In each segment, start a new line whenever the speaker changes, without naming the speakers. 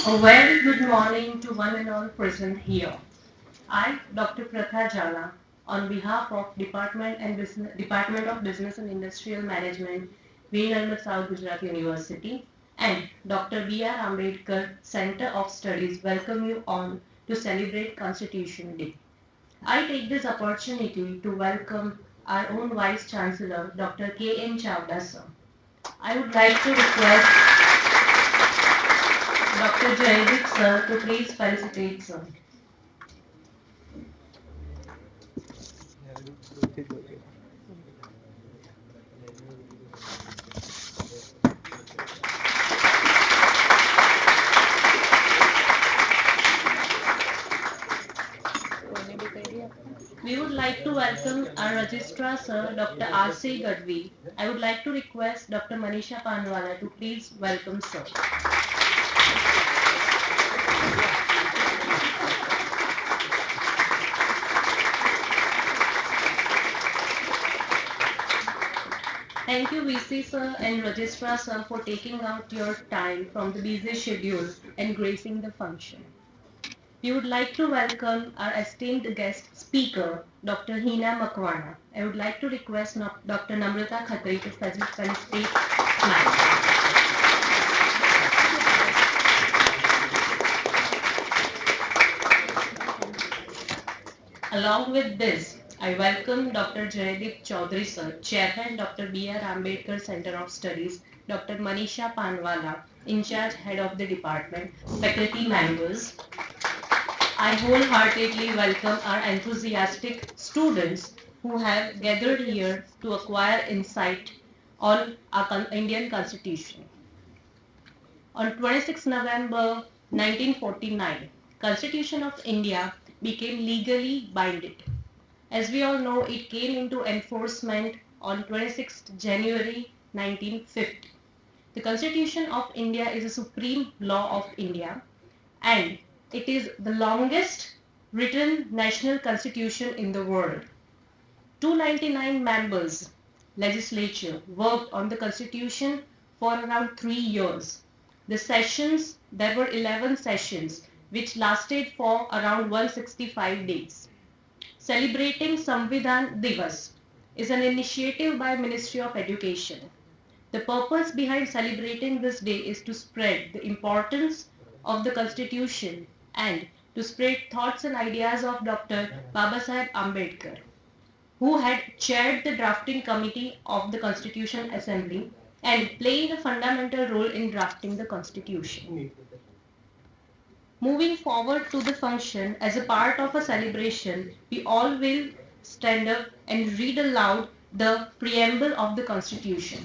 A very good morning to one and all present here. I, Dr. Pratha Jala, on behalf of Department of Business and Industrial Management, Veer Narmad South Gujarat University, and Dr. B.R. Ambedkar Center of Studies welcome you all to celebrate Constitution Day. I take this opportunity to welcome our own Vice Chancellor, Dr. K.N. Chawda sir. I would like to request Dr. Jaideep sir to please felicitate sir. We would like to welcome our Registrar Sir, Dr. R.C. Gadvi. I would like to request Dr. Manisha Panwala to please welcome Sir. Thank you VC Sir and Registrar Sir for taking out your time from the busy schedule and gracing the function. We would like to welcome our esteemed guest speaker, Dr. Hina Makwana. I would like to request Dr. Namrata Khatri to felicitate Ma'am. Along with this, I welcome Dr. Jaideep Chaudhary Sir, Chairman Dr. B.R. Ambedkar Center of Studies, Dr. Manisha Panwala, in charge head of the department, faculty members. I wholeheartedly welcome our enthusiastic students who have gathered here to acquire insight on our Indian Constitution. On 26 November 1949, Constitution of India became legally binding. As we all know, it came into enforcement on 26 January 1950. The Constitution of India is a supreme law of India, and it is the longest written national constitution in the world. 299 members legislature worked on the constitution for around 3 years. The sessions, there were 11 sessions which lasted for around 165 days. Celebrating Samvidhan Divas is an initiative by Ministry of Education. The purpose behind celebrating this day is to spread the importance of the Constitution and to spread thoughts and ideas of Dr. Babasaheb Ambedkar, who had chaired the drafting committee of the Constitution Assembly and playing a fundamental role in drafting the Constitution. Moving forward to the function, as a part of a celebration, we all will stand up and read aloud the preamble of the Constitution.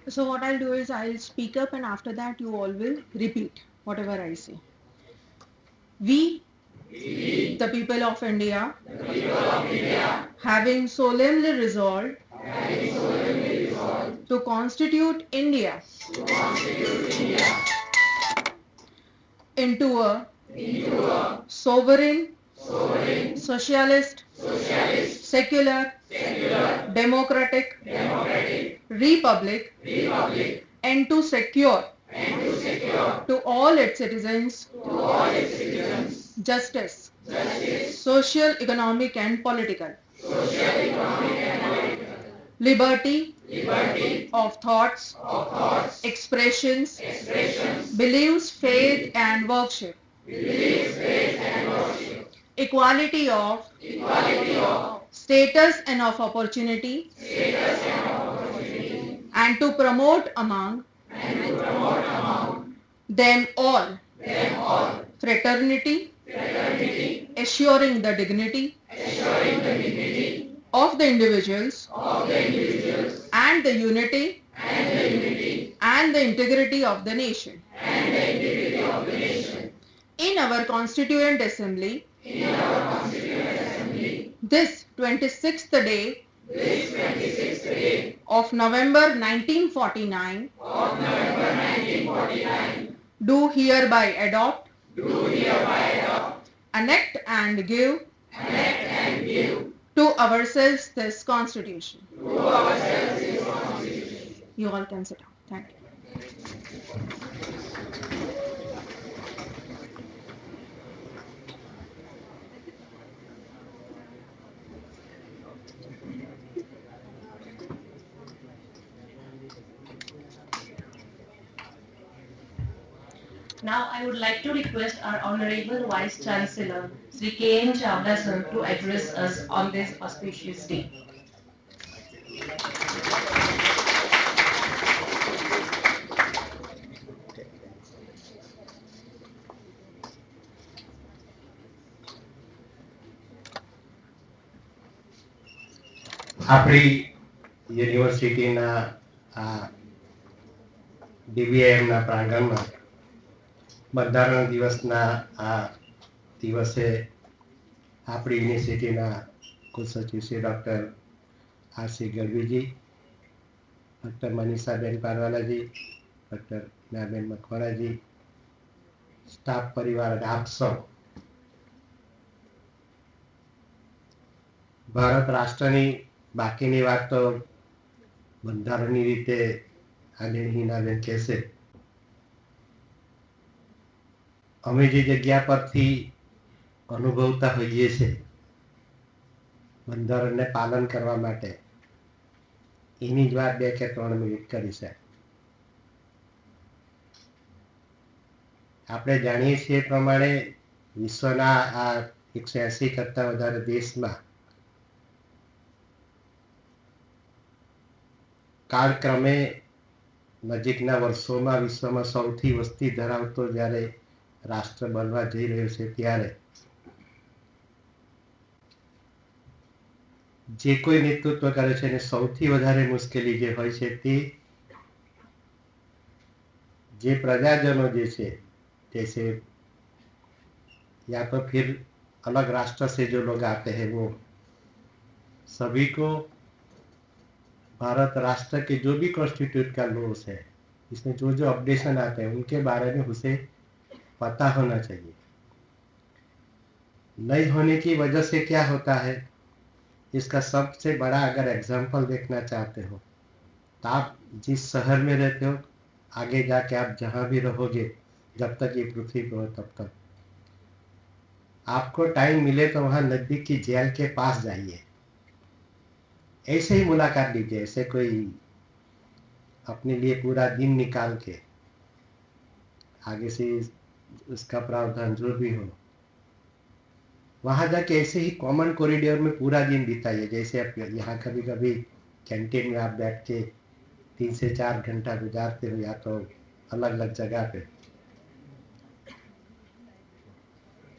So what I'll do is I'll speak up and after that you all will repeat whatever I say. We, the people of India, having solemnly resolved to constitute India into a sovereign, socialist, secular, democratic, republic, and to secure to all its citizens justice, social, economic, and political liberty of thoughts, expressions, beliefs, faith, and worship, equality of status and of opportunity, and to promote among them all fraternity, assuring the dignity of the individuals and the unity and the integrity of the nation. In our Constituent Assembly, this 26th day of November 1949, do hereby adopt enact and give to ourselves this Constitution. You all can sit down. Thank you.
Now I would like to request our Honorable Vice Chancellor, Sri K.N. Chawla sir, to address us on this auspicious day.
આપણી યુનિવર્સિટીના આ ડીબીઆઈએમના પ્રાંગણમાં બંધારણ દિવસના આ દિવસે આપણી યુનિવર્સિટીના કુલસચિવ શ્રી ડૉક્ટર આર.સી. ગઢવીજી, ડૉક્ટર મનીષાબેન પારવાલાજી, ડૉક્ટર મીનાબેન મકવાણાજી, સ્ટાફ પરિવાર અને આપ સૌ ભારત રાષ્ટ્રની બાકીની વાત તો બંધારણની રીતે આદરણીય હિનાબેન કહેશે. અમે જે જગ્યા પરથી અનુભવતા હોઈએ છીએ બંધારણને પાલન કરવા માટે એની જ વાત 2 કે 3 મિનિટ કરી છે. આપણે જાણીએ છીએ એ પ્રમાણે વિશ્વના આ 180 કરતાં વધારે દેશમાં કાળક્રમે નજીકના વર્ષોમાં વિશ્વમાં સૌથી વસ્તી ધરાવતો જ્યારે રાષ્ટ્ર બનવા જઈ રહ્યો છે ત્યારે જે કોઈ નેતૃત્વ કરે છે એને સૌથી વધારે મુશ્કેલી જે હોય છે તે જે પ્રજાજનો જે છે जैसे या तो फिर अलग राष्ट्र से जो लोग आते हैं वो सभी को भारत राष्ट्र के जो भी कॉन्स्टिट्यूट का लॉस है इसमें जो जो अपडेशन आते हैं उनके बारे में उसे पता होना चाहिए. नहीं होने की वजह से क्या होता है, इसका सबसे बड़ा अगर एग्जाम्पल देखना चाहते हो तो आप जिस शहर में रहते हो आगे जाके आप जहाँ भी रहोगे जब तक ये पृथ्वी पर हो तब तक आपको टाइम मिले तो वहाँ नजदीक की जेल के पास जाइए, ऐसे ही मुलाकात लीजिए. ऐसे कोई अपने लिए पूरा दिन निकाल के आगे से उसका प्रावधान जो भी हो वहाँ जाके ऐसे ही कॉमन कॉरिडोर में पूरा दिन बिताइए. जैसे आप यहाँ कभी कभी कैंटीन में आप बैठ के 3 से 4 घंटा गुजारते हो या तो अलग अलग जगह पे.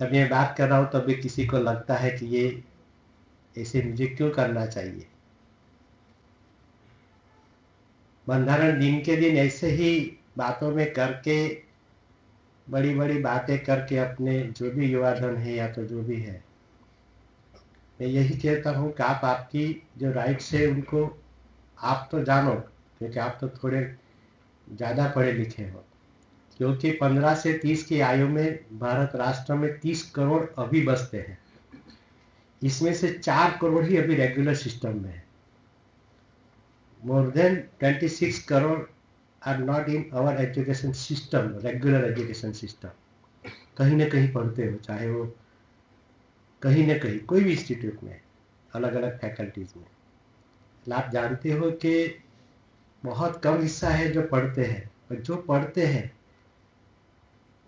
जब ये बात कर रहा हूँ तब भी किसी को लगता है कि ये ऐसे मुझे क्यों करना चाहिए. बंधारण दिन के दिन ऐसे ही बातों में करके बड़ी बड़ी बातें करके अपने जो भी युवाधन है या तो जो भी है मैं यही कहता हूँ कि आप आपकी जो राइट्स है उनको आप तो जानो क्योंकि आप तो थोड़े ज़्यादा पढ़े लिखे हो. क्योंकि 15 से 30 की आयु में भारत राष्ट्र में 30 करोड़ अभी बसते हैं. इसमें से 4 करोड़ ही अभी रेगुलर सिस्टम में है. More than 26 crore are not in our education system, regular education system. कहीं ना कहीं पढ़ते हो, चाहे वो कहीं ना कहीं कोई भी इंस्टीट्यूट में अलग अलग फैकल्टीज में. आप जानते हो कि बहुत कम हिस्सा है जो पढ़ते हैं, और जो पढ़ते हैं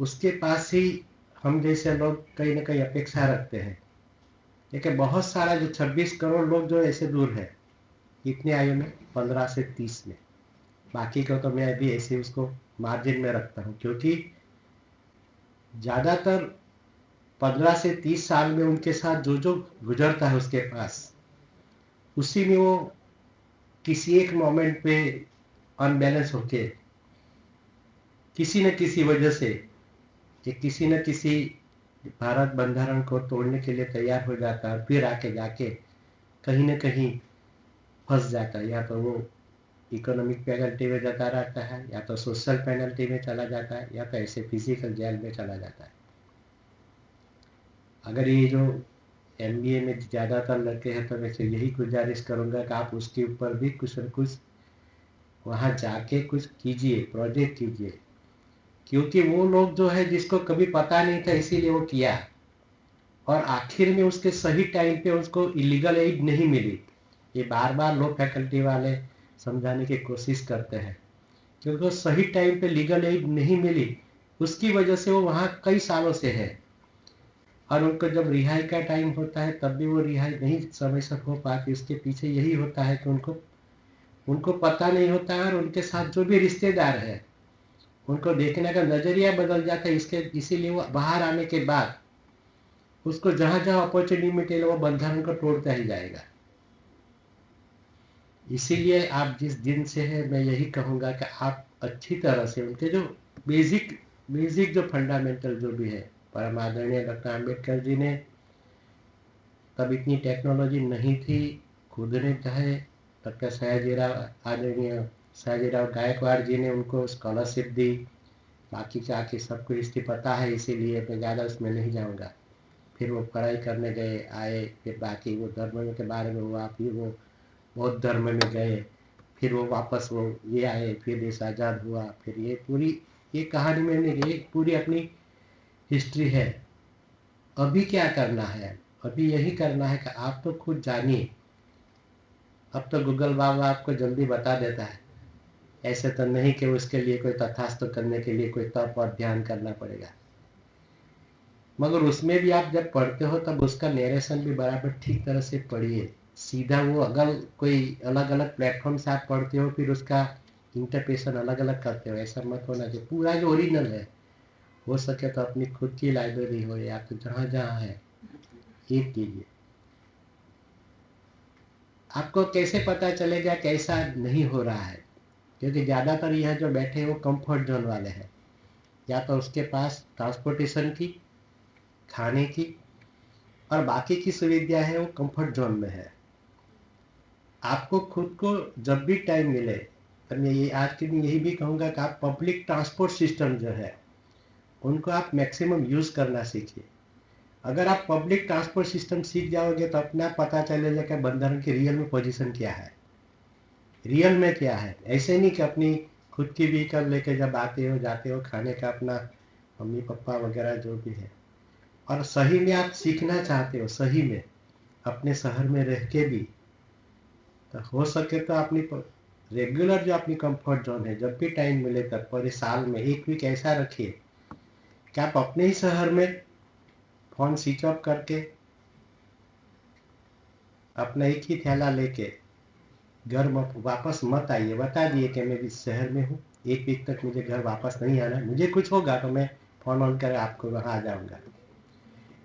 उसके पास ही हम जैसे लोग कहीं ना कहीं अपेक्षा रखते हैं. लेकिन बहुत सारा जो 26 करोड़ लोग जो ऐसे दूर है इतने आयु में 15 से 30 में, बाकी को तो मैं अभी ऐसे उसको मार्जिन में रखता हूँ क्योंकि ज़्यादातर 15 से 30 साल में उनके साथ जो जो गुजरता है उसके पास उसी में वो किसी एक मोमेंट पे अनबैलेंस होके किसी न किसी वजह से कि किसी न किसी भारत बंधारण को तोड़ने के लिए तैयार हो जाता है, फिर आके जाके कहीं न कहीं फंस जाता है. या तो वो इकोनॉमिक पेनल्टी में जाता रहता है, या तो सोशल पेनल्टी में चला जाता है, या तो ऐसे फिजिकल जेल में चला जाता है. अगर ये जो MBA में ज़्यादातर लड़के हैं तो मैं तो यही गुजारिश करूँगा कि आप उसके ऊपर भी कुछ न कुछ वहाँ जाके कुछ कीजिए, प्रोजेक्ट कीजिए, क्योंकि वो लोग जो है जिसको कभी पता नहीं था इसीलिए वो किया, और आखिर में उसके सही टाइम पे उसको इलीगल एड नहीं मिली। ये बार बार लोग फैकल्टी वाले समझाने की कोशिश करते हैं, क्योंकि वो सही टाइम पे लीगल एड नहीं मिली, उसकी वजह से वो वहाँ कई सालों से है, और उनको जब रिहाई का टाइम होता है तब भी वो रिहाई नहीं समय से हो पाती। उसके पीछे यही होता है कि उनको उनको पता नहीं होता है, और उनके साथ जो भी रिश्तेदार है उनको देखने का नजरिया बदल जाता है। इसीलिए वो बाहर आने के बाद उसको जहां जहां अपॉर्चुनिटी मिले वो बंधन को तोड़ता ही जाएगा। इसीलिए आप जिस दिन से है मैं यही कहूंगा कि आप अच्छी तरह से उनके जो बेसिक बेसिक जो फंडामेंटल जो भी है, परम आदरणीय डॉक्टर आम्बेडकर जी ने तब इतनी टेक्नोलॉजी नहीं थी, खुद ने चाहे डॉक्टर सयाजीराव आदरणीय सयाजीराव गायकवाड़ जी ने उनको स्कॉलरशिप दी। बाकी क्या कि सबको हिस्ट्री पता है, इसीलिए मैं ज़्यादा उसमें नहीं जाऊंगा। फिर वो पढ़ाई करने गए, आए, फिर बाकी वो धर्म के बारे में हुआ, फिर वो बौद्ध धर्म में गए, फिर वो वापस वो ये आए, फिर देश आज़ाद हुआ, फिर ये पूरी ये कहानी मैंने ये पूरी अपनी हिस्ट्री है। अभी क्या करना है? अभी यही करना है कि आप तो खुद जानिए। अब तो गूगल बाबा आपको जल्दी बता देता है, ऐसे तो नहीं कि उसके लिए कोई तथास्तु करने के लिए कोई तप और ध्यान करना पड़ेगा। मगर उसमें भी आप जब पढ़ते हो तब उसका नरेशन भी बराबर ठीक तरह से पढ़िए। सीधा वो अगर कोई अलग अलग प्लेटफॉर्म से आप पढ़ते हो फिर उसका इंटरप्रिटेशन अलग अलग करते हो, ऐसा मत होना चाहिए। पूरा जो ओरिजिनल है, हो सके तो अपनी खुद की लाइब्रेरी हो या तो जहाँ जहाँ है एक कीजिए। आपको कैसे पता चलेगा कैसा नहीं हो रहा है? क्योंकि ज़्यादातर यहाँ जो बैठे हैं वो कंफर्ट जोन वाले हैं, या तो उसके पास ट्रांसपोर्टेशन की, खाने की और बाकी की सुविधा है, वो कंफर्ट जोन में है। आपको खुद को जब भी टाइम मिले, और मैं ये आज के दिन यही भी कहूँगा कि आप पब्लिक ट्रांसपोर्ट सिस्टम जो है उनको आप मैक्सिमम यूज़ करना सीखिए। अगर आप पब्लिक ट्रांसपोर्ट सिस्टम सीख जाओगे तो अपने आप पता चलेगा कि बंदरन की रियल में पोजीशन क्या है, रियल में क्या है। ऐसे नहीं कि अपनी खुद की व्हीकल लेके जब आते हो जाते हो खाने का अपना मम्मी पापा वगैरह जो भी है, और सही में आप सीखना चाहते हो सही में अपने शहर में रह के भी, तो हो सके तो अपनी रेगुलर जो अपनी कंफर्ट जोन है जब भी टाइम मिले तब पूरे साल में एक वीक ऐसा रखिए कि आप अपने ही शहर में फोन स्विच ऑफ करके अपना एक ही थैला लेके घर वापस मत आइए। बता दिए कि मैं इस शहर में हूँ, एक वीक तक मुझे घर वापस नहीं आना, मुझे कुछ होगा तो मैं फोन ऑन कर आपको वहां आ जाऊंगा।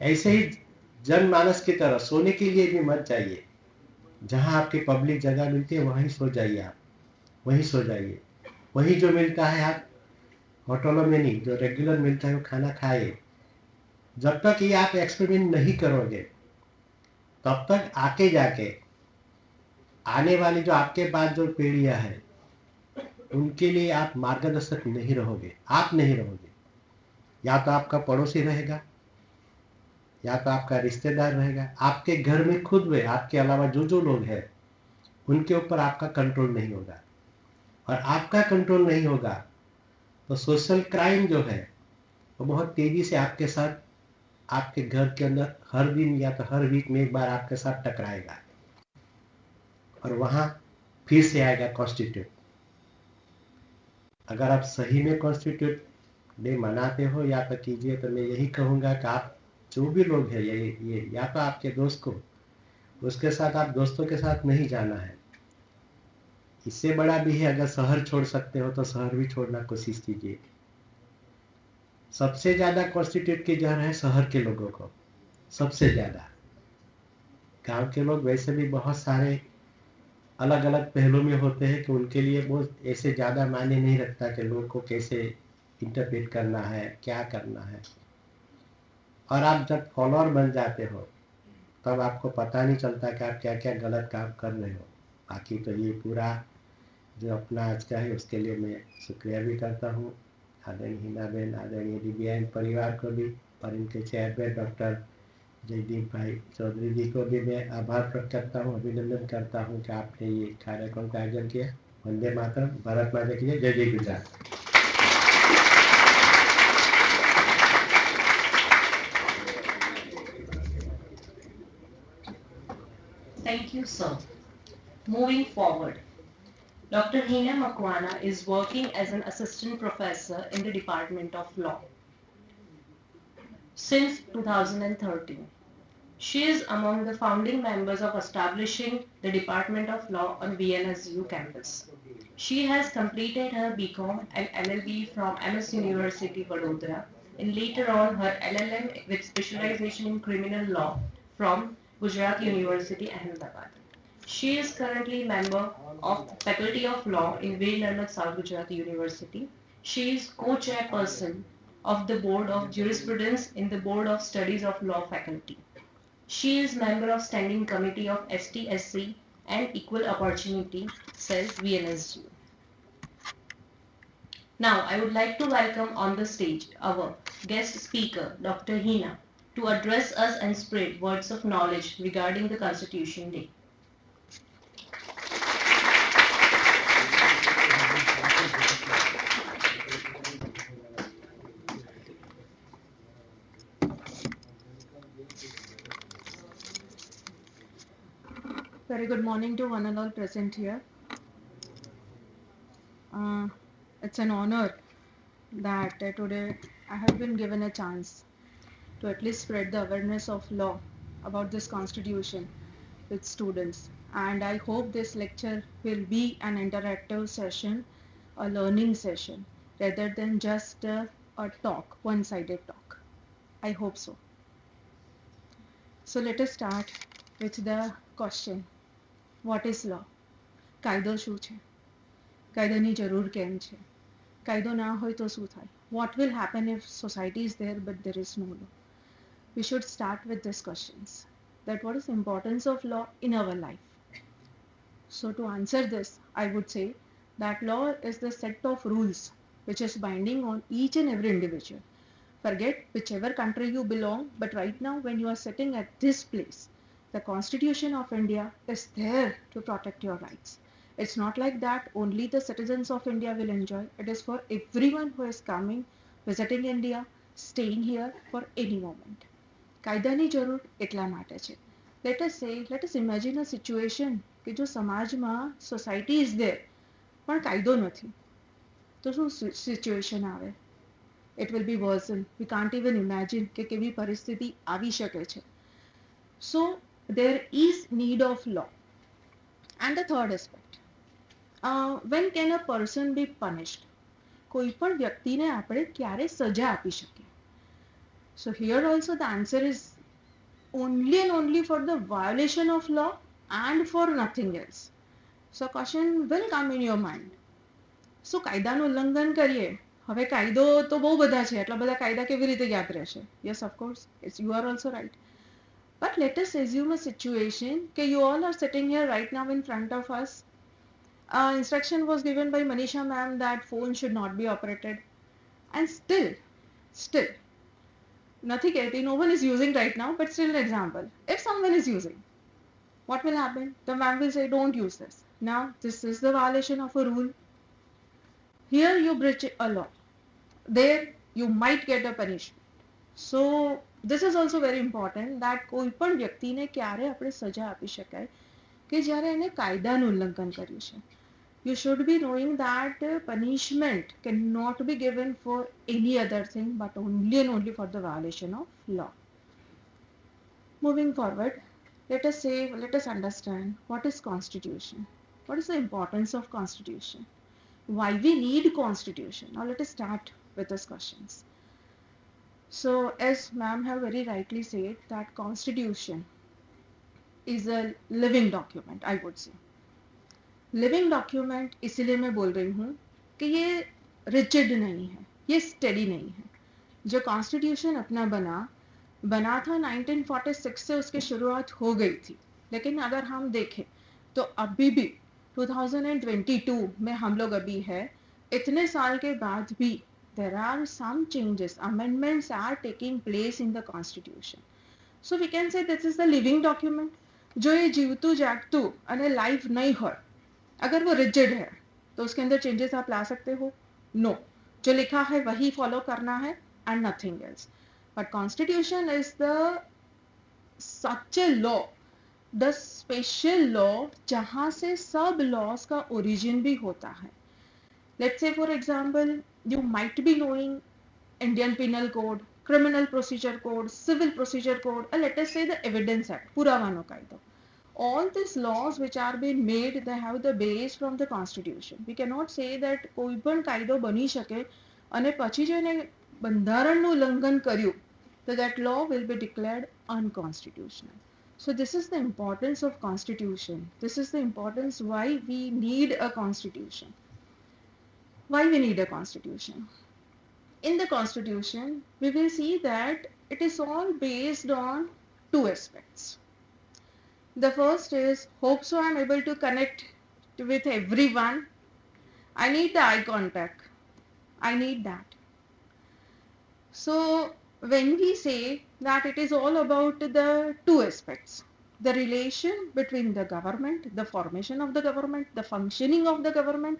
ऐसे ही जनमानस की तरह सोने के लिए भी मत जाइए। जहां आपकी पब्लिक जगह मिलती है वहीं सो जाइए, आप वहीं सो जाइए। वहीं जो मिलता है आप होटलों में नहीं, जो रेगुलर मिलता है वो खाना खाइए। जब तक ये आप एक्सपेरिमेंट नहीं करोगे तब तक आके जाके आने वाली जो आपके बाद जो पीढ़ियां हैं उनके लिए आप मार्गदर्शक नहीं रहोगे, आप नहीं रहोगे। या तो आपका पड़ोसी रहेगा, या तो आपका रिश्तेदार रहेगा। आपके घर में खुद में आपके अलावा जो जो लोग हैं उनके ऊपर आपका कंट्रोल नहीं होगा, और आपका कंट्रोल नहीं होगा तो सोशल क्राइम जो है वो बहुत तेजी से आपके साथ आपके घर के अंदर हर दिन या तो हर वीक में एक बार आपके साथ टकराएगा, और वहां फिर से आएगा कॉन्स्टिट्यूट। अगर आप सही में कॉन्स्टिट्यूट डे मनाते हो या तो कीजिए, तो मैं यही कहूँगा कि आप जो भी लोग हैं ये या तो आपके दोस्त को उसके साथ आप दोस्तों के साथ नहीं जाना है। इससे बड़ा भी है, अगर शहर छोड़ सकते हो तो शहर भी छोड़ना कोशिश कीजिए। सबसे ज्यादा कॉन्स्टिट्यूट की जहर है शहर के लोगों को, सबसे ज्यादा। गांव के लोग वैसे भी बहुत सारे अलग अलग पहलू में होते हैं कि उनके लिए वो ऐसे ज्यादा मायने नहीं रखता कि लोग को कैसे इंटरप्रेट करना है, क्या करना है। और आप जब फॉलोअर बन जाते हो तब आपको पता नहीं चलता कि आप क्या क्या गलत काम कर रहे हो। बाकी तो ये पूरा जो अपना आज का है उसके लिए मैं शुक्रिया भी करता हूँ आदरणीय हिना बहन, आदरणीय दिव्यांग परिवार को भी, और इनके चेयरमैन डॉक्टर जयदीप भाई चौधरी जी को भी मैं आभार प्रकट करता हूँ, अभिनंदन करता हूँ कि आपने ये कार्यक्रम का आयोजन किया। वंदे मातरम, भारत माता की जय, जय जय Gujarat.
Thank you, sir. Moving forward, Dr. Hina Makwana is working as an assistant professor in the Department of Law since 2013. She is among the founding members of establishing the Department of Law on VNSU campus. She has completed her BCom and LLB from MS University, Vadodara, and later on her LLM with specialization in criminal law from Gujarat University, Ahmedabad. She is currently member of the Faculty of Law in Veer Narmad South Gujarat University. She is co-chairperson of the Board of Jurisprudence in the Board of Studies of Law faculty. She is member of Standing Committee of ST-SC and Equal Opportunity Cell VNSU. Now, I would like to welcome on the stage our guest speaker, Dr. Hina, to address us and spread words of knowledge regarding the Constitution Day.
Very good morning to one and all present here. It's an honor that today I have been given a chance to at least spread the awareness of law about this constitution with students. And I hope this lecture will be an interactive session, a learning session, rather than just a talk, one-sided talk. I hope so. So let us start with the question. What is law? કાયદો શું છે? કાયદાની જરૂર કેમ છે? કાયદો ના હોય તો શું થાય? What will happen if society is there but there is no law? We should start with these questions. That what is the importance of law in our life? So to answer this, I would say that law is the set of rules which is binding on each and every individual. Forget whichever country you belong, but right now when you are sitting at this place, the Constitution of India is there to protect your rights. It's not like that only the citizens of India will enjoy. It is for everyone who is coming, visiting India, staying here for any moment. કાયદાની જરૂર એટલા માટે છે. Let us imagine a situation કે જો સમાજમાં society is there, પણ કાયદો નથી. તો શું situation આવે? It will be worsened. We can't even imagine કે કેવી પરિસ્થિતિ આવી શકે છે. So there is need of law. And the third aspect, when can a person be punished? કોઈ પણ વ્યક્તિને આપણે ક્યારે સજા આપી શકીએ? So here also the answer is only and only for the violation of law and for nothing else. So a question will come in your mind. So કાયદાનું ઉલ્લંઘન કરીએ. હવે કાયદો તો બહુ બધા છે, એટલા બધા કાયદા કેવી રીતે યાદ રહેશે? Yes, of course, you are also right. But let us assume a situation that you all are sitting here right now in front of us. Instruction was given by Manisha ma'am that phone should not be operated. And still, nothing, no one is using right now, but still an example. If someone is using, what will happen? The ma'am will say, don't use this. Now, this is the violation of a rule. Here you breach a law. There you might get a punishment. So this is also very important that કોઈ પણ વ્યક્તિને ક્યારે આપણે સજા આપી શકાય કે જ્યારે એને કાયદાનું ઉલ્લંઘન કર્યું છે. You should be knowing that punishment cannot be given for any other thing but only and only for the violation of law. Moving forward, let us understand what is constitution. What is the importance of constitution? Why we need constitution? Now let us start with these questions. So as ma'am have very rightly said that constitution is a living document, I would say. Living document इसलिए मैं बोल रही हूँ कि ये rigid नहीं है, ये steady नहीं है. जो constitution अपना बना था 1946 से उसकी शुरुआत हो गई थी. लेकिन अगर हम देखें तो अभी भी 2022 में हम लोग अभी है, इतने साल के बाद भी there are some changes, amendments are taking place in the constitution. So we can say this is the living document. जो ये जीवतु जागतु અને लाइव नहीं હોય, अगर वो रिजिड है तो उसके अंदर चेंजेस आप ला सकते हो? नो, जो लिखा है वही फॉलो करना है and nothing else. But constitution is the such a law, the special law जहां से सब लॉज का ओरिजिन भी होता है. Let's say for example you might be knowing Indian penal code, criminal procedure code, civil procedure code, and let us say the evidence act, पुरावानो कायदो. All these laws which are being made, they have the base from the constitution. We cannot say that કોઈ પણ કાયદો બની શકે અને પછી જો એને બંધારણનું ઉલ્લંઘન કર્યું, so that law will be declared unconstitutional. So this is the importance of constitution. This is the importance why we need a constitution. Why we need a constitution? In the constitution, we will see that it is all based on two aspects. The first is, hope so I'm able to connect with everyone. I need the eye contact. I need that. So when we say that it is all about the two aspects, the relation between the government, the formation of the government, the functioning of the government,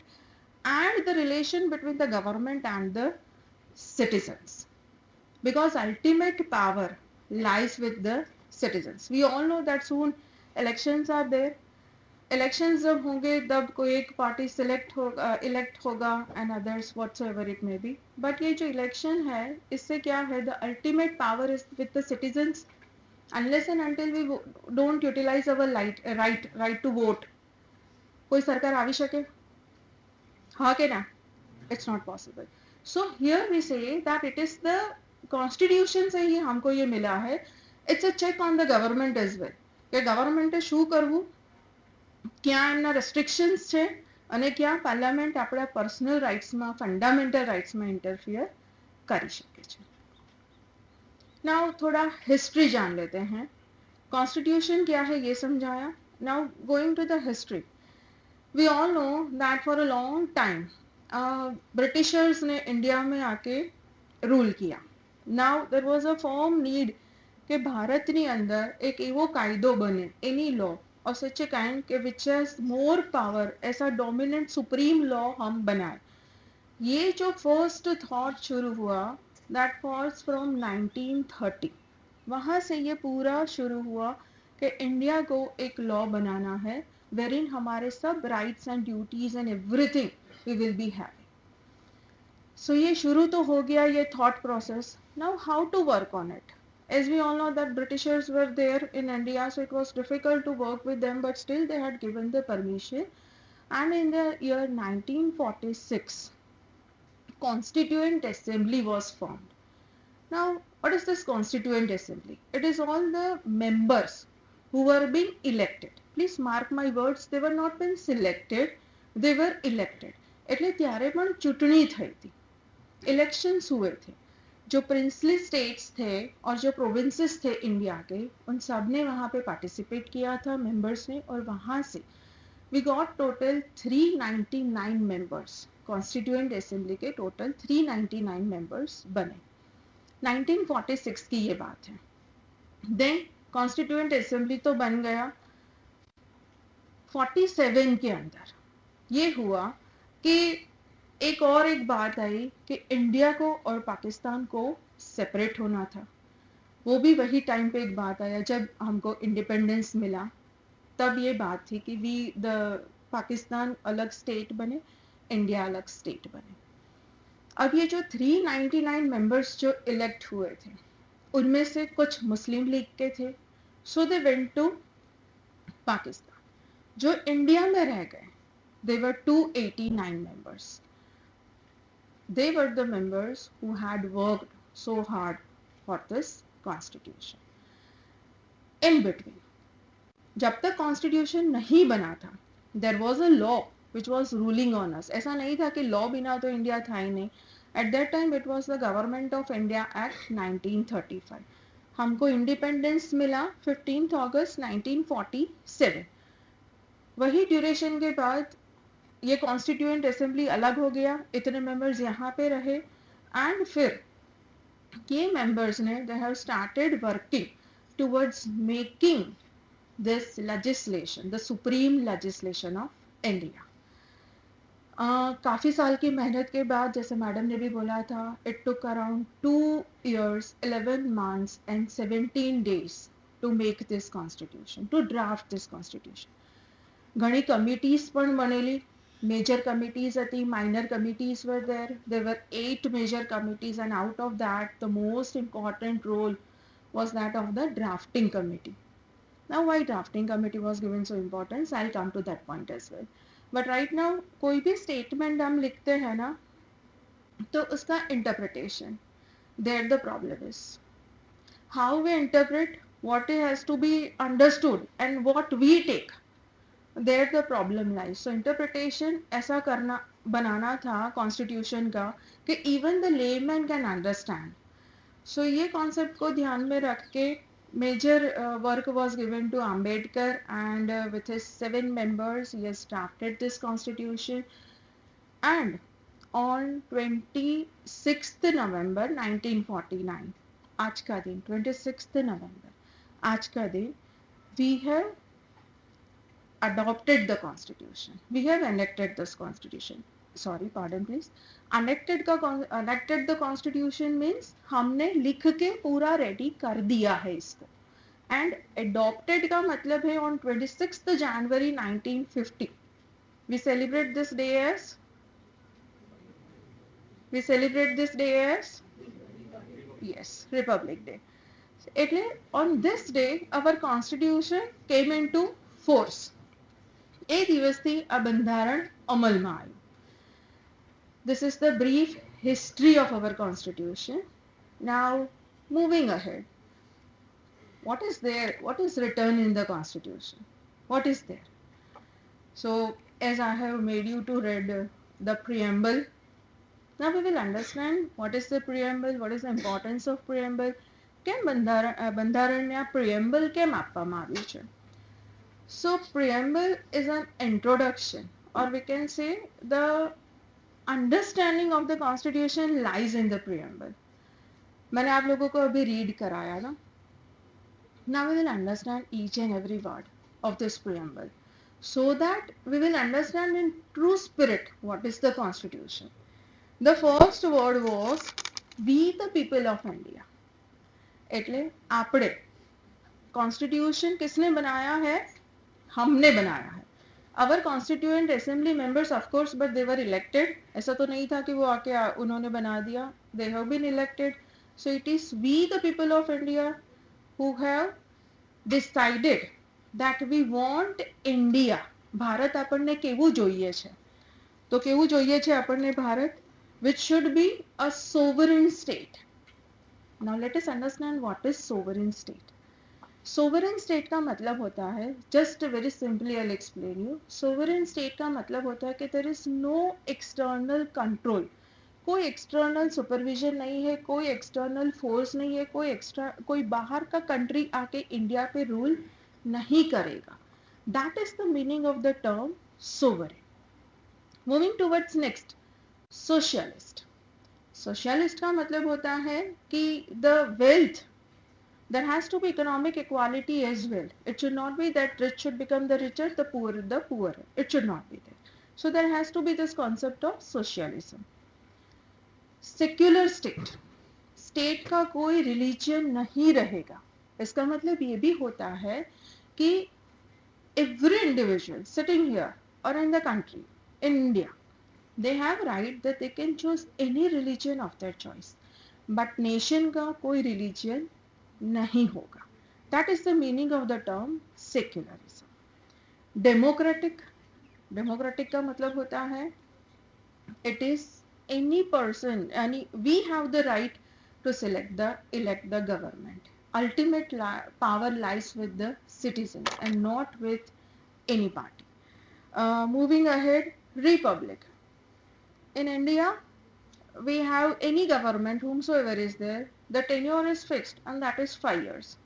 and the relation between the government and the citizens, because ultimate power lies with the citizens. We all know that soon elections are there. Elections जब होंगे तब कोई एक party select होगा, elect होगा and others whatsoever it may be. But ये जो election है इससे क्या है, the ultimate power is with the citizens. Unless and until we don't utilise our right to vote, कोई सरकार आवी શકે? हाँ के ना? It's not possible. So here we say that it is the constitution से ही हमको ये मिला है. It's a check on the government as well. કે ગવર્મેન્ટે શું કરવું, ક્યાં એમના રેસ્ટ્રિક્શન્સ છે અને ક્યાં પાર્લામેન્ટ આપણા પર્સનલ રાઇટ્સમાં, ફંડામેન્ટલ રાઇટ્સમાં ઇન્ટરફિયર કરી શકે છે. नाउ थोड़ा हिस्ट्री जान लेते हैं. कॉन्स्टिट्यूशन क्या है ये समझाया. Now going to the history, we all know that for a long time Britishers ने इंडिया में आके रूल किया. Now there was a form need કે ભારતની અંદર એક એવો કાયદો બને, એની लॉ और सच ए काइंड के विच हैज मोर पावर, ऐसा डोमिनेंट सुप्रीम लॉ हम बनाए. ये जो फर्स्ट थॉट शुरू हुआ दैट वॉज फ्रॉम 1930. वहाँ से ये पूरा शुरू हुआ कि इंडिया को एक लॉ बनाना है वेरिन हमारे सब rights and duties and everything we will be having. So ये शुरू तो हो गया ये thought process. Now how to work on it. As we all know that Britishers were there in India, so it was difficult to work with them, but still they had given the permission. And in the year 1946, Constituent Assembly was formed. Now, what is this Constituent Assembly? It is all the members who were being elected. Please mark my words, they were not being selected, they were elected. એટલે ત્યારે પણ ચૂંટણી થઈ હતી, elections हुए थे. जो princely states थे और जो प्रोविंसेस थे इंडिया के, उन सब ने वहाँ पे पार्टिसिपेट किया था मेंबर्स ने, और वहाँ से we got total 399 members. Constituent assembly के टोटल 399 मेंबर्स बने. 1946 की ये बात है. देन कॉन्स्टिट्यूएंट असेंबली तो बन गया. 47 के अंदर ये हुआ कि एक और एक बात आई कि इंडिया को और पाकिस्तान को सेपरेट होना था. वो भी वही टाइम पे एक बात आया जब हमको इंडिपेंडेंस मिला, तब ये बात थी कि वी द पाकिस्तान अलग स्टेट बने, इंडिया अलग स्टेट बने. अब ये जो 399 मेंबर्स जो इलेक्ट हुए थे, उनमें से कुछ मुस्लिम लीग के थे, सो दे वेंट टू पाकिस्तान. जो इंडिया में रह गए, दे वर 289 members. They were the members who had worked so hard for this constitution. In between, जब तक कॉन्स्टिट्यूशन नहीं बना था, there was a law which was ruling on us. ऐसा नहीं था कि लॉ बिना तो इंडिया था ही नहीं. At that time it was the Government of India Act 1935. हमको इंडिपेंडेंस मिला 15 अगस्त 1947. वही ड्यूरेशन के बाद ये कॉन्स्टिट्यूएंट असेंबली अलग हो गया, इतने मेंबर्स यहाँ पे रहे, एंड फिर ये मेंबर्स ने they have started working towards making this legislation the supreme legislation of India. काफ़ी साल की मेहनत के बाद, जैसे मैडम ने भी बोला था, it took around 2 years, 11 months and 17 days to make this constitution, to draft this constitution. ઘણી committees પણ બનેલી, major committees હતી, minor committees were there were 8 major committees, and out of that the most important role was that of the drafting committee. Now why drafting committee was given so importance, I'll come to that point as well. But right now कोई भी statement हम लिखते हैं ना, तो उसका interpretation, there the problem is. How we interpret what has to be understood and what we take, there the problem lies. So interpretation ऐसा करना बनाना था constitution का कि even the layman can understand. So ये concept को ध्यान में रख के major work was given to Ambedkar, and with his 7 members he has drafted this constitution, and on 26th November 1949, आज का दिन 26th November, आज का दिन, we have adopted the constitution, we have enacted this constitution, sorry pardon please, enacted the constitution means हमने लिख के पूरा रेडी कर दिया है इसको, and adopted का मतलब है on 26th January 1950 we celebrate this day as yes, Republic Day. એટલે on this day our constitution came into force. એ દિવસથી આ બંધારણ અમલમાં આવ્યું. This is the brief history of our constitution. Now moving ahead, what is there, what is written in the constitution, what is there? So as I have made you to read the preamble, now we will understand what is the preamble, what is the importance of preamble, કેમ બંધારણને આ preamble કેમ આપવામાં આવ્યું છે. So preamble is an introduction, or we can say the understanding of the constitution lies in the preamble. मैंने आप लोगों को अभी read कराया ना. Now we will understand each and every word of this preamble, so that we will understand in true spirit what is the constitution. The first word was we the people of India. એટલે આપણે, constitution किसने बनाया है, हमने बनाया है. Our constituent assembly members of course, but they were elected. ऐसा तो नहीं था कि वो आके उन्होंने बना दिया. They have been elected. So it is we the people of India who have decided that we want India. Bharat આપણને કેવું જોઈએ છે, તો કેવું જોઈએ છે આપણને Bharat, which should be a sovereign state. Now let us understand what is sovereign state. Sovereign state का मतलब होता है, just very simply I explain you. Sovereign state का मतलब होता है कि there is no external control, कोई एक्सटर्नल सुपरविजन नहीं है, कोई एक्सटर्नल फोर्स नहीं है, कोई बाहर का कंट्री आके इंडिया पे रूल नहीं करेगा. That is the meaning of the term sovereign. Moving towards next, socialist. Socialist का मतलब होता है कि the wealth, there has to be economic equality as well. It should not be that rich should become the richer, the poorer. It should not be there. So there has to be this concept of socialism. Secular state, state का कोई religion नहीं रहेगा. इसका मतलब ये भी होता है कि every individual sitting here or in the country, in India, they have right that they can choose any religion of their choice. But nation का कोई religion नहीं होगा. That is the meaning of the term secularism. Democratic, democratic का मतलब होता है it is any person, we have the right to elect the government. Ultimate power lies with the citizens and not with any party. Moving ahead, republic. In India, we have any government, whomsoever is there, the tenure is fixed and that is 5 years.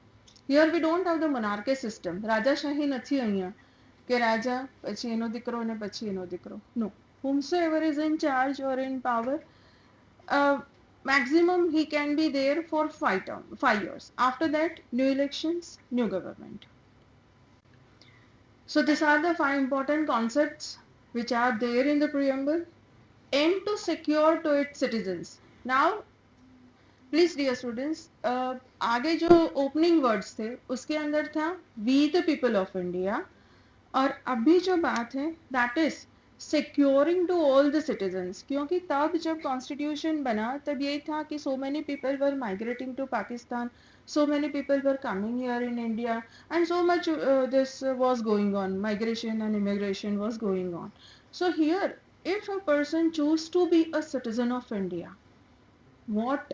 Here we don't have the monarchy system. રાજાશાહી નથી અહીંયા કે રાજા પછી એનો દીકરો ને પછી એનો દીકરો. No. Whomsoever is in charge or in power, maximum he can be there for 5 years. After that, new elections, new government. So these are the 5 important concepts which are there in the preamble. Aim to secure to its citizens. Now, please dear students, आगे जो opening words थे उसके अंदर था we the people of India, और अभी जो बात है that is securing to all the citizens, क्योंकि तब जब कॉन्स्टिट्यूशन बना तब यही था कि so many people were migrating to Pakistan, so many people were coming here in India, and so much this was going on, migration and immigration was going on. So here, if a person choose to be a citizen of India, what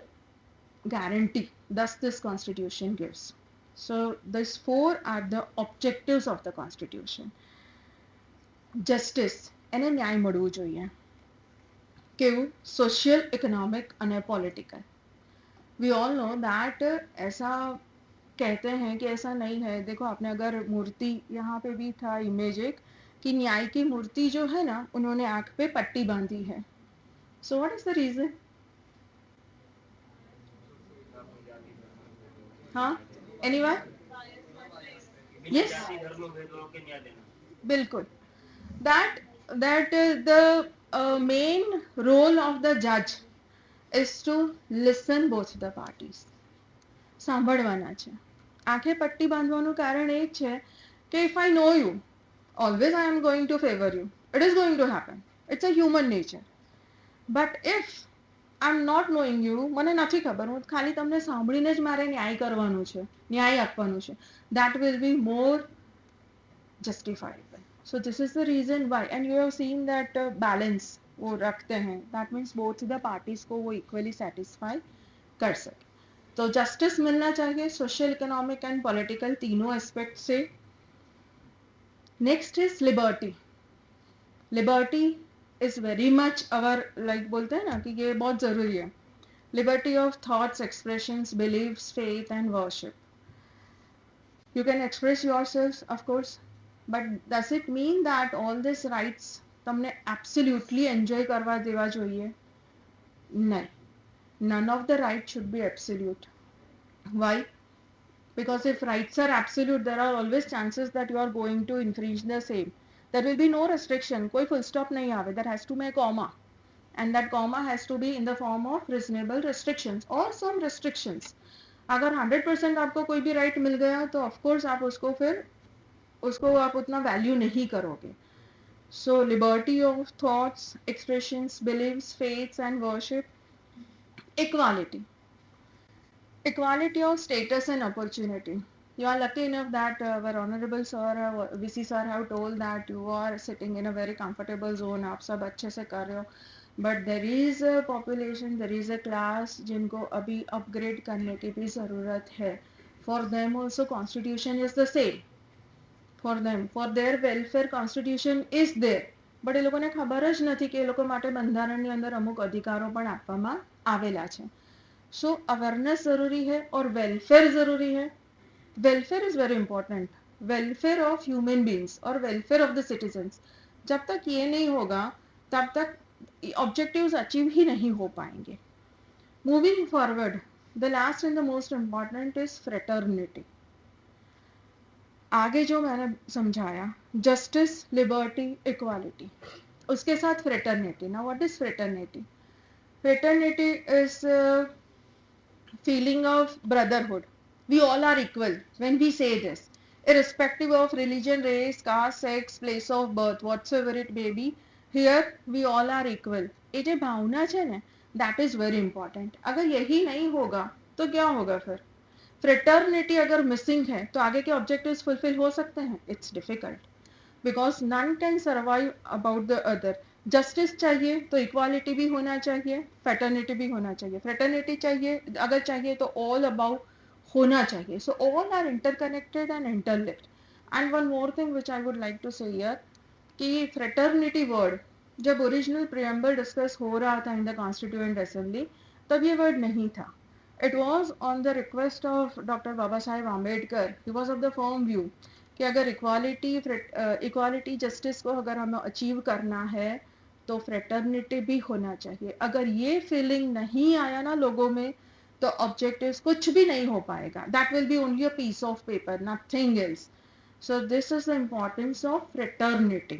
guarantee does this constitution gives? So these 4 are the objectives of the constitution. Justice, એને ન્યાય મળવું જોઈએ. કેવું? Social, economic અને political. We all know that ऐसा कहते हैं कि ऐसा नहीं है. देखो आपने अगर मूर्ति यहाँ पे भी था इमेज एक कि न्याय की मूर्ति जो है ना उन्होंने आंख पे पट्टी बांधी है. So what is the reason? हाँ? Anyone? Yes? बिल्कुल. That the main role of the judge is to listen both the parties. સાંભળવાના છે. આંખે પટ્ટી બાંધવાનું કારણ એ છે કે if I know you, always I am going to favor you. It is going to happen. It's a human nature. But if I'm not knowing you, મને નથી ખબર, હું ખાલી તમને સાંભળીને જ મારે ન્યાય કરવાનું છે, ન્યાય આપવાનું છે, that will be more justifiable. So this is the reason why, and you have seen that balance वो रखते हैं, that means both the parties को वो equally satisfy कर सके. तो justice मिलना चाहिए social, economic and political तीनों aspect से. Next is liberty. Liberty is very much our, like बोलते हैं ना कि ये बहुत जरूरी है. Liberty of thoughts, expressions, beliefs, faith and worship. You can express yourselves, of course, but does it mean that all these rights તમને absolutely enjoy કરવા દેવા જોઈએ? નહીં. None of the rights should be absolute. Why? Because if rights are absolute, there are always chances that you are going to infringe the same. There will be no restriction. कोई full stop नहीं आवे. There has to be a comma, and that comma has to be in the form of reasonable restrictions or some restrictions. अगर 100% आपको कोई भी right मिल गया तो of course आप उसको फिर उसको आप उतना वैल्यू नहीं करोगे. So liberty of thoughts, expressions, beliefs, faiths and worship. Equality. Equality of status and opportunity. You are lucky enough that our honorable sir, VC sir have told that you are sitting in a very comfortable zone. आप सब अच्छे से कर रहे हो. But there is a population, there is a class जिनको अभी upgrade करने की भी ज़रूरत है. For them also constitution is the same. For them, for their welfare constitution is there. But એ લોકોને ખબર જ નથી કે એ લોકો માટે બંધારણની અંદર અમુક અધિકારો પણ આપવામાં આવેલા છે. So awareness ज़रूरी है और welfare ज़रूरी है. Welfare is very important. Welfare of human beings और welfare of the citizens. जब तक ये नहीं होगा तब तक objectives achieve ही नहीं हो पाएंगे. Moving forward, the last and the most important is fraternity. आगे जो मैंने समझाया, justice, liberty, equality, उसके साथ fraternity. Now what is fraternity? Fraternity is feeling of brotherhood. We all are equal when we say this, irrespective of religion, race, caste, sex, place of birth, whatsoever it may be. Here we all are equal. ये जो भावना है ना, that is very important. अगर यही नहीं होगा तो क्या होगा फिर? Fraternity अगर missing है तो आगे के objectives fulfill हो सकते हैं? It's difficult because none can survive about the other. Justice चाहिए तो इक्वालिटी भी होना चाहिए, फ्रेटर्निटी भी होना चाहिए. फ्रेटर्निटी चाहिए अगर चाहिए तो ऑल अबाउट होना चाहिए. So all are interconnected and interlinked. And one more thing which I would like to say here कि फ्रेटर्निटी वर्ड जब ओरिजिनल प्रियम्बल डिस्कस हो रहा था इन द कॉन्स्टिट्यूएंट असेंबली तब ये वर्ड नहीं था. It was on the request of doctor Baba Saheb Ambedkar. He was of the firm view कि अगर इक्वालिटी जस्टिस को अगर हमें अचीव करना है तो फ्रेटर्निटी भी होना चाहिए. अगर ये फीलिंग नहीं आया ना लोगों में, तो ऑब्जेक्टिव्स कुछ भी नहीं हो पाएगा. That will be only a piece of paper, nothing else. So this is the importance of fraternity.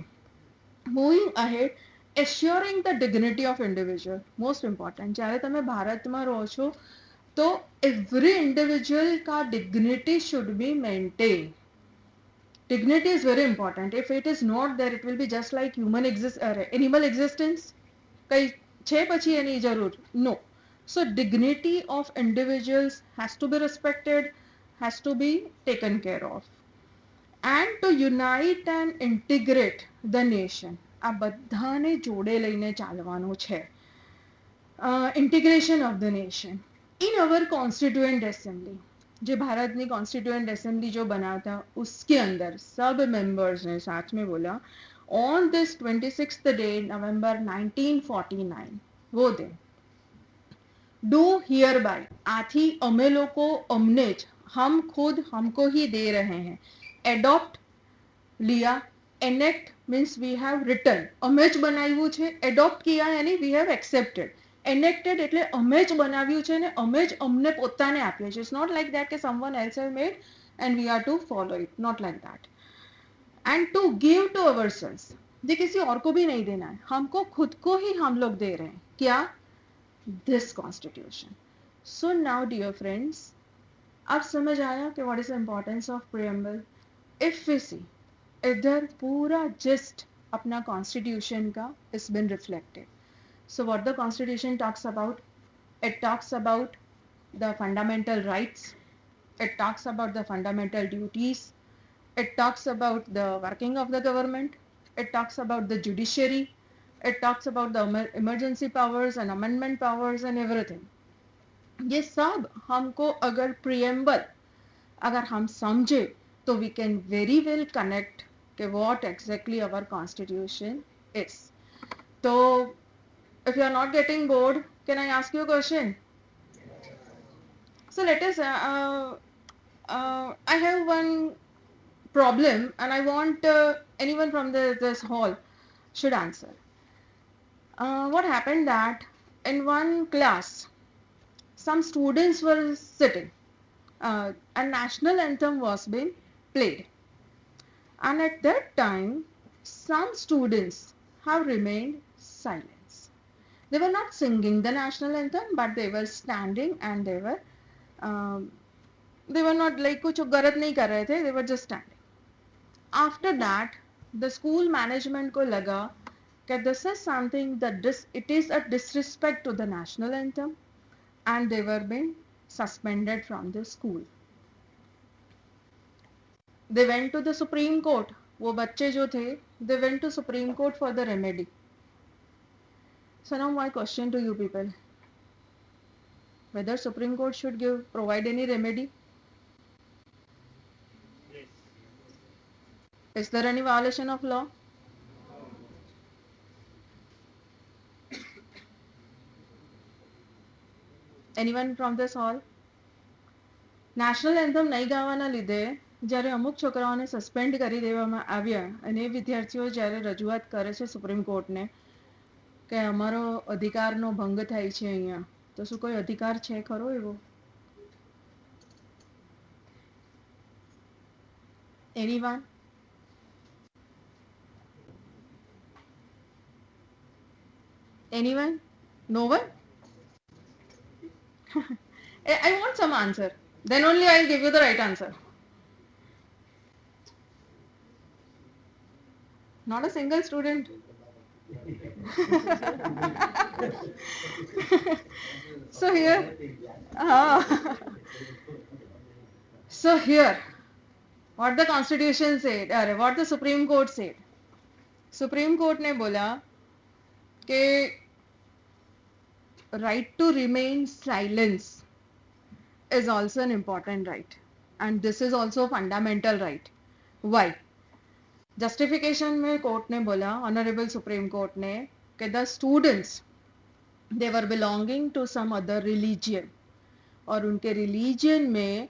Moving ahead, assuring the dignity of individual, most important. જ્યારે તમે ભારતમાં રહો છો તો every individual का dignity should be maintained. Dignity is very important. If it is not there, it will be just like animal existence. કઈ છે પછી એની જરૂર? No. So dignity of individuals has to be respected, has to be taken care of. And to unite and integrate the nation. આ બધાને જોડે લઈને ચાલવાનું છે. Integration of the nation. In our constituent assembly, जो भारतनी कॉन्स्टिट्यूएंट असेंबली जो बनाता उसके अंदर सब मेंबर्स ने साथ में बोला ऑन दिस 26th डे नवंबर 1949 वो दिन डू हियर बाय आथी अमे लोको अमने ज हम खुद हमको ही दे रहे हैं एडॉप्ट लिया enact means we have written अमे ज बनाव्યું છે એડોપ્ટ किया यानी वी हैव एक्सेप्टेड એનેક્ટેડ એટલે અમે જ બનાવ્યું છે ને અમે જ અમને પોતાને આપ્યું છે. ઇટ્સ નોટ લાઈક દેટ કે someone else have made and we are to follow it, not like that. And to give to ourselves, ये किसी और को भी नहीं देना है, हमको खुद को ही हम लोग दे रहे हैं. क्या? This constitution. So now dear friends, अब समझ आया कि what is the importance of preamble. If we see इधर पूरा जिस्ट अपना कॉन्स्टिट्यूशन का is been reflected. So what the constitution talks about? It talks about the fundamental rights. It talks about the fundamental duties. It talks about the working of the government. It talks about the judiciary. It talks about the emergency powers and amendment powers and everything. ये सब हमको अगर preamble अगर हम समझे तो we can very well connect कि what exactly our constitution is. तो if you are not getting bored, can I ask you a question? So let us I have one problem and I want anyone from this hall should answer. What happened that in one class some students were sitting, a national anthem was being played, and at that time some students have remained silent. They were not singing the national anthem, but they were standing and they were not like कुछ गलत नहीं कर रहे थे, they were just standing. After that, the school management को लगा कि this is something that it is a disrespect to the national anthem, and they were being suspended from the school. They went to the Supreme Court. वो बच्चे जो थे, they went to Supreme Court for the remedy. So now my question to you people, whether Supreme Court should provide any remedy?
Yes.
Is there any violation of law? Anyone from this hall? National anthem નહીં ગાવાના લીધે જ્યારે અમુક છોકરાઓને suspend કરી દેવામાં આવ્યા અને એ વિદ્યાર્થીઓ જ્યારે રજૂઆત કરે છે સુપ્રીમ કોર્ટને કે અમારો અધિકારનો ભંગ થાય છે અહીંયા, તો શું કોઈ અધિકાર છે ખરો એવો? Anyone? Anyone? No one? I want some answer. Then only I'll give you the right answer. Not a single student. So here, so here, what the Constitution said, or what the Supreme Court said. Supreme Court ने बोला कि right to remain silence is also an important right, and this is also fundamental right. Why? Justification में court ने बोला, honourable supreme court ने, कि the students they were belonging to some other religion, और उनके religion में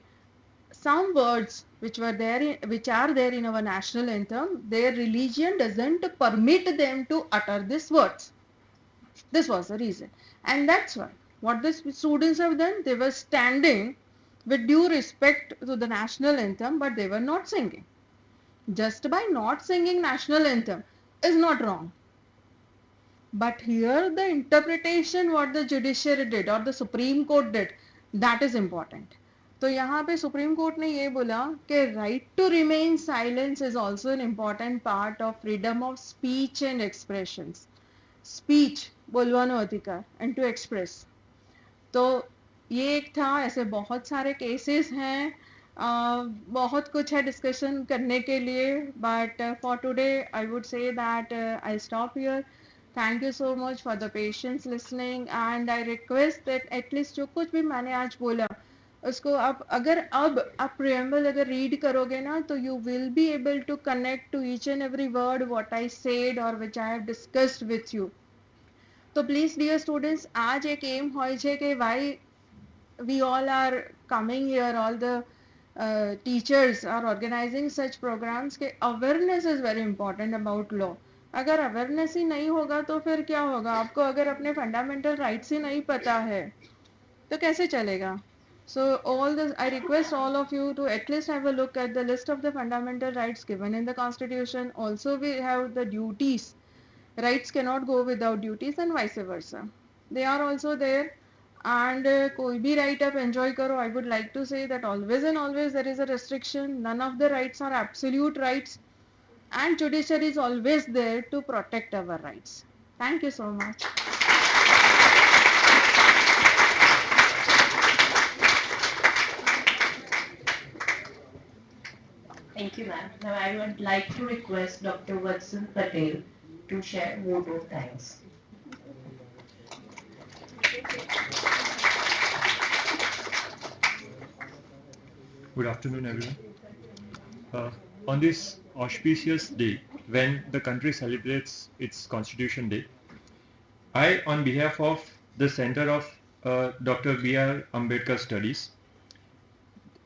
some words which are there in our national anthem, their religion doesn't permit them to utter these words. This was the reason, and that's why what the students have done, they were standing with due respect to the national anthem, but they were not singing. Just by not singing national anthem is not wrong, but here the interpretation what the judiciary did or the Supreme Court did, that is important. तो यहाँ पे supreme court ने ये बोला कि right to remain silence is also an important part of freedom of speech and expressions. Speech बोलવાનો अधिकार and to express. तो ये एक था. ऐसे बहुत सारे केसेस हैं, बहुत कुछ है डिस्कशन करने के लिए, but for today I would say that I stop here. Thank you so much for the patience listening, and I request that at least जो कुछ भी मैंने आज बोला उसको आप प्रियम्बल अगर रीड करोगे ना, तो you will be able to connect to each and every word what I said और which I have discussed with you. तो प्लीज डियर स्टूडेंट्स, आज एक एम હોય છે કે why we all are coming here, all the teachers are organizing such programs के awareness is very important about law. अगर अवेयरनेस ही नहीं होगा तो फिर क्या होगा? आपको अगर अपने फंडामेंटल राइट्स ही नहीं पता है तो कैसे चलेगा? So I request all of you to at least have a look at the list of the fundamental rights given in the Constitution. Also, we have the duties. Rights cannot go without duties and vice versa. They are also there. And कोई भी right आप enjoy करो. I would like to say that always and always there is a restriction. None of the rights are absolute rights. And judiciary is always there to protect our rights. Thank you so much.
Thank you, ma'am. Now I would like to request Dr. Vatsal Patel to share vote of thanks.
Good afternoon, everyone. On this auspicious day, when the country celebrates its Constitution Day, I, on behalf of the Center of Dr. B.R. Ambedkar Studies,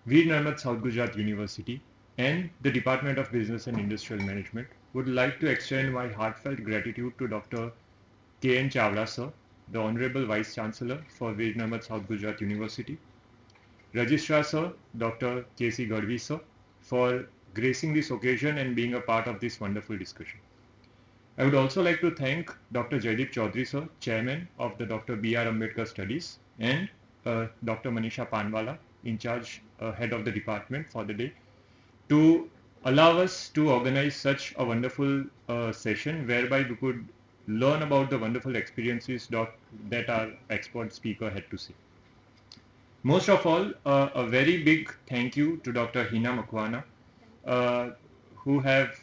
Veer Narmad South Gujarat University, and the Department of Business and Industrial Management, would like to extend my heartfelt gratitude to Dr. K.N. Chawla sir, the Honorable Vice Chancellor for Veer Narmad South Gujarat University, Registrar Sir, Dr. K.C. Gadvi sir, for gracing this occasion and being a part of this wonderful discussion. I would also like to thank Dr. Jaydeep Chaudhary sir, Chairman of the Dr. B.R. Ambedkar Studies, and Dr. Manisha Panwala, in charge head of the department for the day, to allow us to organize such a wonderful session whereby we could learn about the wonderful experiences that our expert speaker had to say. Most of all, a very big thank you to Dr. Hina Makwana, who have,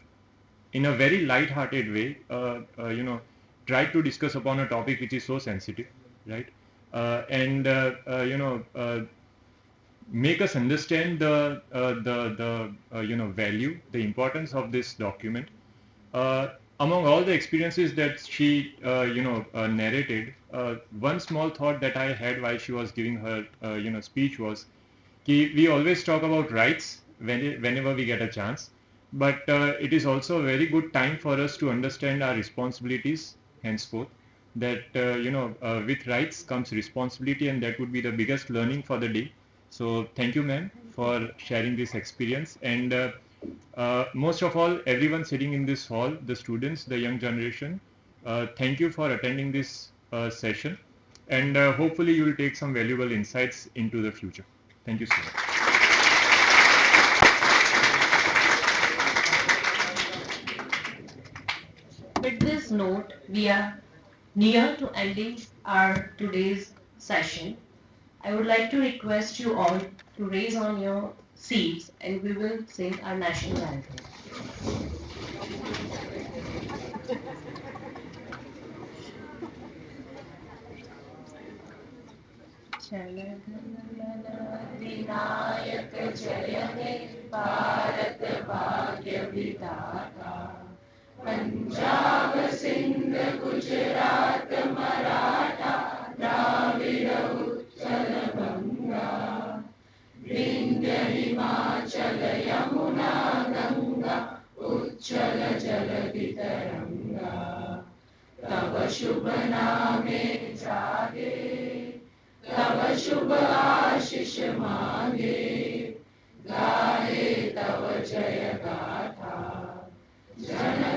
in a very light-hearted way, tried to discuss upon a topic which is so sensitive, right? Make us understand the value, the importance of this document. Among all the experiences that she narrated, one small thought that I had while she was giving her speech was, we always talk about rights whenever we get a chance, but it is also a very good time for us to understand our responsibilities henceforth. That with rights comes responsibility, and that would be the biggest learning for the day. So thank you, ma'am, for sharing this experience. And most of all, everyone sitting in this hall, the students, the young generation, thank you for attending this session. And hopefully you will take some valuable insights into the future. Thank you so much.
With this note, we are near to ending our today's session. I would like to request you all to raise on your seats and we will sing our national anthem. Vinayak जय हे भारत भाग्य विधाता पंजाब सिंध गुजरात मराठा द्राविड़ उत्कल गंगा विंध्य हिमालय चलति तरंगा तव शुभ नामे जागे तव शुभ आशीष मांगे गाहे तव जय गाथा जन